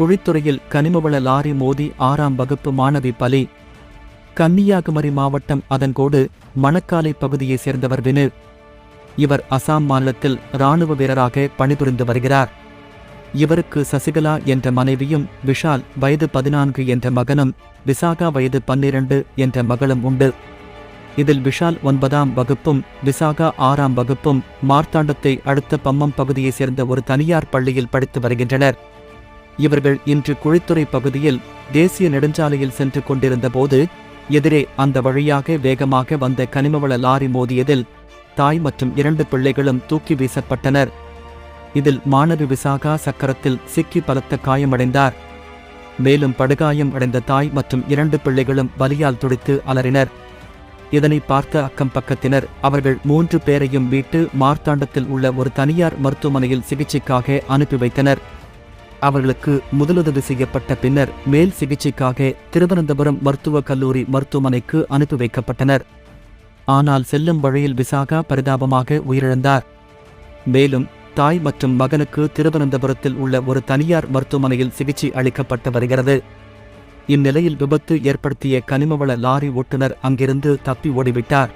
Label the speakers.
Speaker 1: குழித்துறையில் கனிமவள lorry மோதி 6ஆம் வகுப்பு மாணவி பலி. கன்னியாகுமரி மாவட்டம் அதன்கோடு மணக்காலை பகுதியைச் சேர்ந்தவர் வினு. இவர் அசாம் மாநிலத்தில் இராணுவ வீரராக பணிபுரிந்து வருகிறார். இவருக்கு சசிகலா என்ற மனைவியும், விஷால் வயது 14 என்ற மகனும், விசாகா வயது 12 என்ற மகளும் உண்டு. இதில் விஷால் 9ஆம் வகுப்பும் விசாகா 6ஆம் வகுப்பும் மார்த்தாண்டத்தை அடுத்த பம்மம் பகுதியைச் சேர்ந்த ஒரு தனியார் பள்ளியில் படித்து வருகின்றனர். இவர்கள் இன்று குழித்துறை பகுதியில் தேசிய நெடுஞ்சாலையில் சென்று கொண்டிருந்த போது எதிரே அந்த வழியாக வேகமாக வந்த கனிமவள லாரி மோதியதில் தாய் மற்றும் 2 பிள்ளைகளும் தூக்கி வீசப்பட்டனர். இதில் மாணவி விசாகா சக்கரத்தில் சிக்கி பலத்த காயமடைந்தார். மேலும் படுகாயம் அடைந்த தாய் மற்றும் 2 பிள்ளைகளும் வலியால் துடித்து அலறினர். இதனை பார்த்த அக்கம் பக்கத்தினர் அவர்கள் 3 பேரையும் மீட்டு மார்த்தாண்டத்தில் உள்ள ஒரு தனியார் மருத்துவமனையில் சிகிச்சைக்காக அனுப்பி வைத்தனர். அவர்களுக்கு முதலுதவி செய்யப்பட்ட பின்னர் மேல் சிகிச்சைக்காக திருவனந்தபுரம் மருத்துவக் கல்லூரி மருத்துவமனைக்கு அனுப்பி வைக்கப்பட்டனர். ஆனால் செல்லும் வழியில் விசாகா பரிதாபமாக உயிரிழந்தார். மேலும் தாய் மற்றும் மகனுக்கு திருவனந்தபுரத்தில் உள்ள ஒரு தனியார் மருத்துவமனையில் சிகிச்சை அளிக்கப்பட்டு வருகிறது. இந்நிலையில் விபத்து ஏற்படுத்திய கனிமவள லாரி ஓட்டுநர் அங்கிருந்து தப்பி ஓடிவிட்டார்.